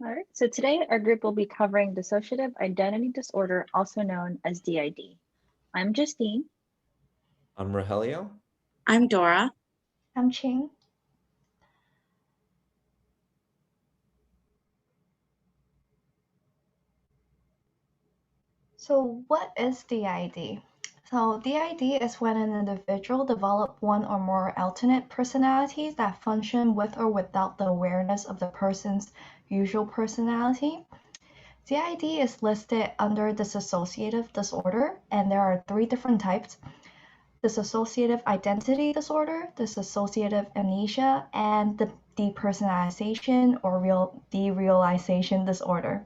All right, so today our group will be covering dissociative identity disorder, also known as DID. I'm Justine. I'm Rogelio. I'm Dora. I'm Ching. So what is DID? So DID is when an individual develops one or more alternate personalities that function with or without the awareness of the person's usual personality. DID is listed under dissociative disorder, and there are three different types: dissociative identity disorder, dissociative amnesia, and the depersonalization or derealization disorder.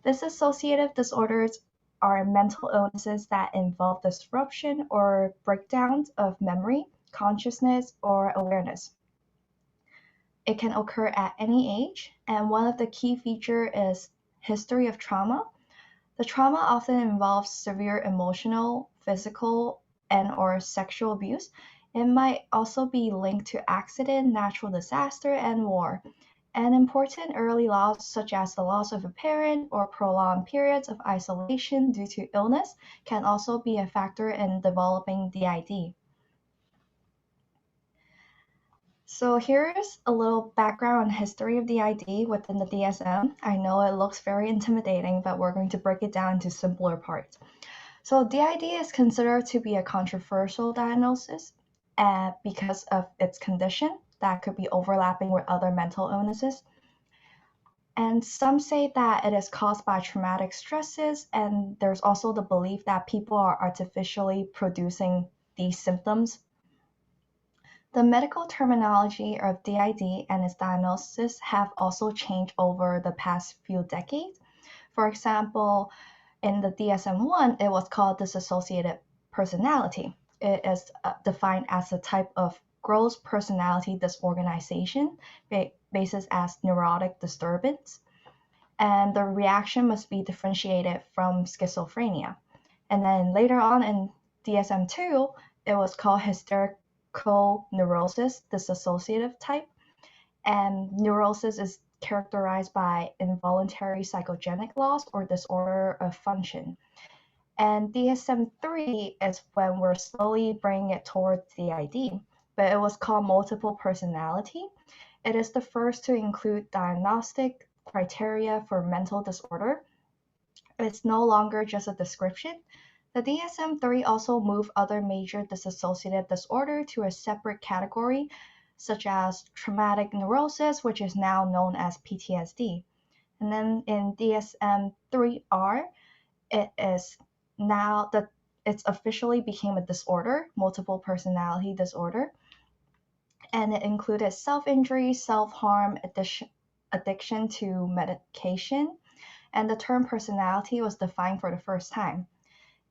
Dissociative disorders are mental illnesses that involve disruption or breakdowns of memory, consciousness, or awareness. It can occur at any age, and one of the key features is history of trauma. The trauma often involves severe emotional, physical, and/or sexual abuse. It might also be linked to accident, natural disaster, and war. And important early loss, such as the loss of a parent or prolonged periods of isolation due to illness, can also be a factor in developing DID. So here's a little background on history of DID within the DSM. I know it looks very intimidating, but we're going to break it down into simpler parts. So DID is considered to be a controversial diagnosis because of its condition that could be overlapping with other mental illnesses. And some say that it is caused by traumatic stresses, and there's also the belief that people are artificially producing these symptoms. The medical terminology of DID and its diagnosis have also changed over the past few decades. For example, in the DSM-1, it was called dissociative personality. It is defined as a type of gross personality disorganization based as neurotic disturbance, and the reaction must be differentiated from schizophrenia. And then later on in DSM-2, it was called hysterical neurosis, dissociative type, and neurosis is characterized by involuntary psychogenic loss or disorder of function. And DSM-3 is when we're slowly bringing it towards DID, but it was called multiple personality. It is the first to include diagnostic criteria for mental disorder. It's no longer just a description. The DSM-3 also moved other major dissociative disorder to a separate category, such as traumatic neurosis, which is now known as PTSD. And then in DSM-3R, it is now that it's officially became a disorder, multiple personality disorder, and it included self-injury, self-harm, addiction to medication, and the term personality was defined for the first time.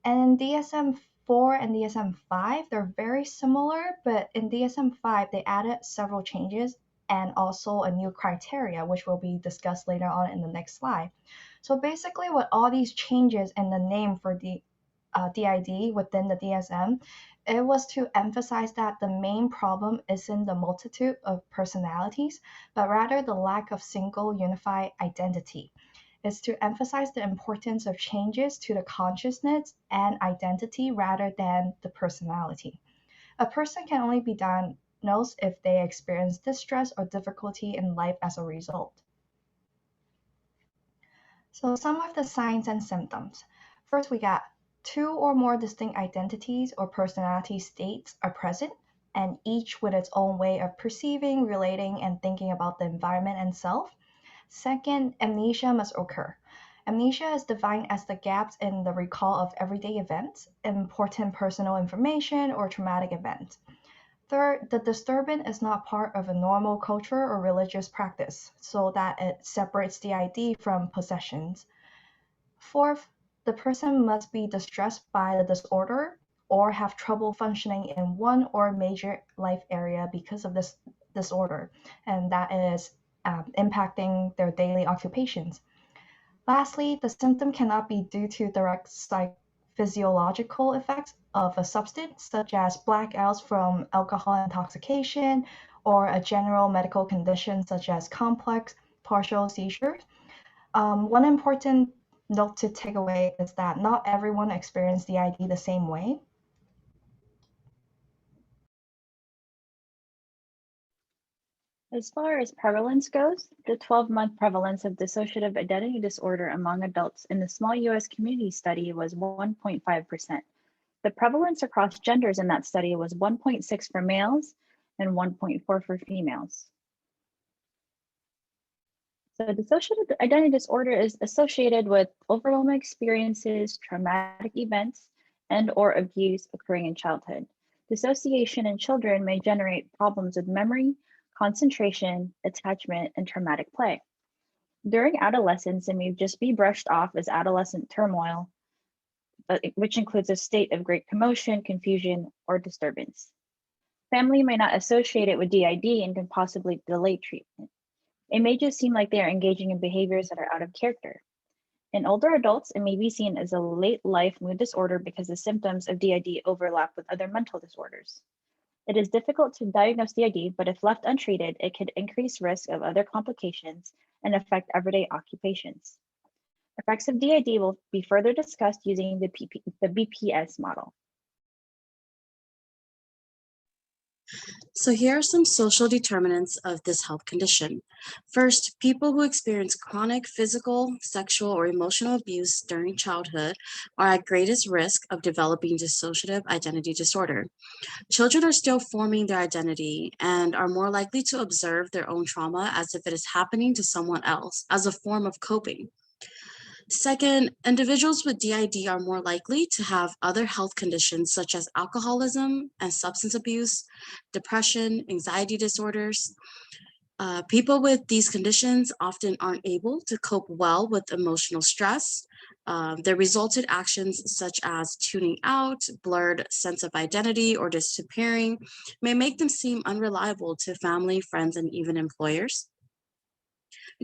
And in DSM-4 and DSM-5, they're very similar, but in DSM-5, they added several changes and also a new criteria, which will be discussed later on in the next slide. So basically, with all these changes in the name for the DID within the DSM, it was to emphasize that the main problem isn't the multitude of personalities, but rather the lack of single unified identity. It's to emphasize the importance of changes to the consciousness and identity rather than the personality. A person can only be diagnosed if they experience distress or difficulty in life as a result. So some of the signs and symptoms. First, we got two or more distinct identities or personality states are present, and each with its own way of perceiving, relating, and thinking about the environment and self. Second, amnesia must occur. Amnesia is defined as the gaps in the recall of everyday events, important personal information, or traumatic events. Third, the disturbance is not part of a normal culture or religious practice, so that it separates the ID from possessions. Fourth, the person must be distressed by the disorder or have trouble functioning in one or major life area because of this disorder, and that is impacting their daily occupations. Lastly, the symptom cannot be due to direct physiological effects of a substance, such as blackouts from alcohol intoxication, or a general medical condition such as complex partial seizures. One important note to take away is that not everyone experiences DID the same way. As far as prevalence goes, the 12-month prevalence of dissociative identity disorder among adults in the small US community study was 1.5%. The prevalence across genders in that study was 1.6 for males and 1.4 for females. So dissociative identity disorder is associated with overwhelming experiences, traumatic events, and/or abuse occurring in childhood. Dissociation in children may generate problems with memory, concentration, attachment, and traumatic play. During adolescence, it may just be brushed off as adolescent turmoil, which includes a state of great commotion, confusion, or disturbance. Family may not associate it with DID and can possibly delay treatment. It may just seem like they are engaging in behaviors that are out of character. In older adults, it may be seen as a late life mood disorder because the symptoms of DID overlap with other mental disorders. It is difficult to diagnose DID, but if left untreated, it could increase risk of other complications and affect everyday occupations. Effects of DID will be further discussed using the BPS model. So here are some social determinants of this health condition. First, people who experience chronic physical, sexual, or emotional abuse during childhood are at greatest risk of developing dissociative identity disorder. Children are still forming their identity and are more likely to observe their own trauma as if it is happening to someone else as a form of coping. Second, individuals with DID are more likely to have other health conditions such as alcoholism and substance abuse, depression, anxiety disorders. People with these conditions often aren't able to cope well with emotional stress. Their resulted actions such as tuning out, blurred sense of identity, or disappearing may make them seem unreliable to family, friends, and even employers.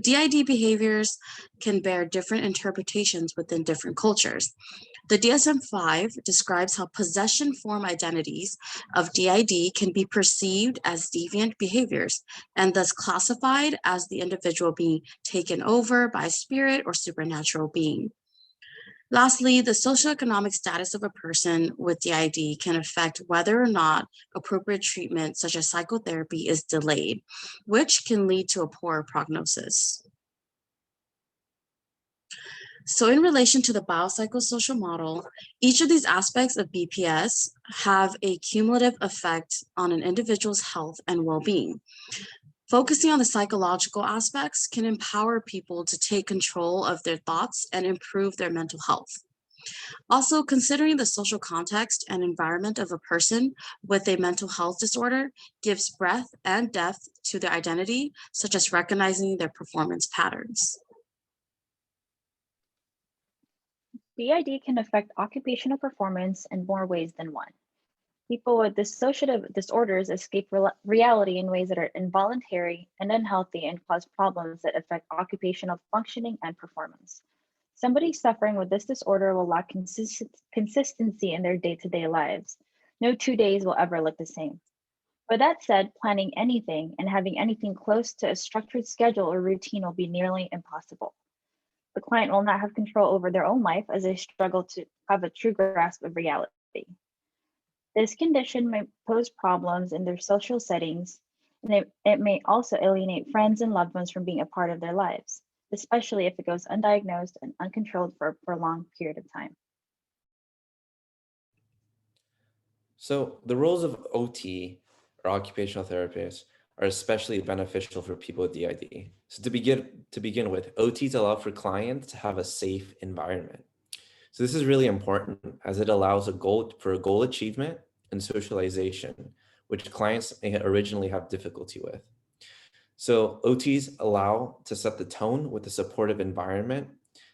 DID behaviors can bear different interpretations within different cultures. The DSM-V describes how possession form identities of DID can be perceived as deviant behaviors and thus classified as the individual being taken over by a spirit or supernatural being. Lastly, the socioeconomic status of a person with DID can affect whether or not appropriate treatment, such as psychotherapy, is delayed, which can lead to a poorer prognosis. So in relation to the biopsychosocial model, each of these aspects of BPS have a cumulative effect on an individual's health and well-being. Focusing on the psychological aspects can empower people to take control of their thoughts and improve their mental health. Also, considering the social context and environment of a person with a mental health disorder gives breadth and depth to their identity, such as recognizing their performance patterns. DID can affect occupational performance in more ways than one. People with dissociative disorders escape reality in ways that are involuntary and unhealthy and cause problems that affect occupational functioning and performance. Somebody suffering with this disorder will lack consistency in their day-to-day lives. No 2 days will ever look the same. With that said, planning anything and having anything close to a structured schedule or routine will be nearly impossible. The client will not have control over their own life as they struggle to have a true grasp of reality. This condition may pose problems in their social settings, and it may also alienate friends and loved ones from being a part of their lives, especially if it goes undiagnosed and uncontrolled for a prolonged period of time. So the roles of OT, or occupational therapists, are especially beneficial for people with DID. So to begin with, OTs allow for clients to have a safe environment. So this is really important as it allows a goal achievement and socialization, which clients may originally have difficulty with. So OTs allow to set the tone with a supportive environment.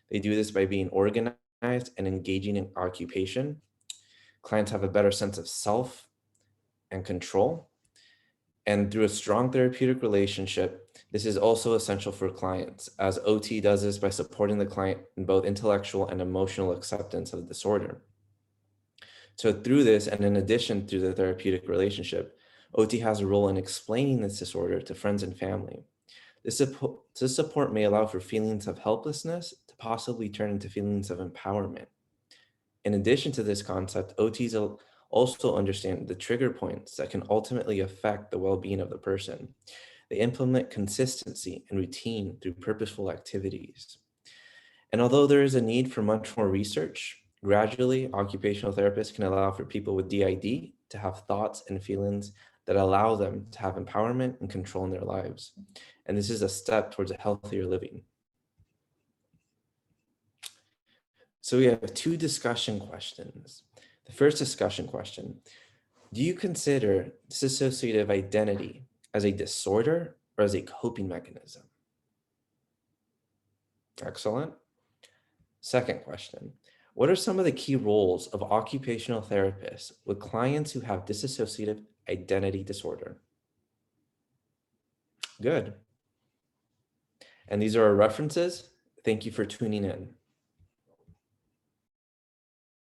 They do this by being organized and engaging in occupation. Clients have a better sense of self and control. And through a strong therapeutic relationship, this is also essential for clients, as OT does this by supporting the client in both intellectual and emotional acceptance of the disorder. So through this, and in addition to the therapeutic relationship, OT has a role in explaining this disorder to friends and family. This support may allow for feelings of helplessness to possibly turn into feelings of empowerment. In addition to this concept, OTs also understand the trigger points that can ultimately affect the well-being of the person. They implement consistency and routine through purposeful activities. And although there is a need for much more research, gradually occupational therapists can allow for people with DID to have thoughts and feelings that allow them to have empowerment and control in their lives. And this is a step towards a healthier living. So we have 2 discussion questions. The first discussion question: do you consider dissociative identity as a disorder or as a coping mechanism? Excellent. Second question: what are some of the key roles of occupational therapists with clients who have dissociative identity disorder? Good. And these are our references. Thank you for tuning in.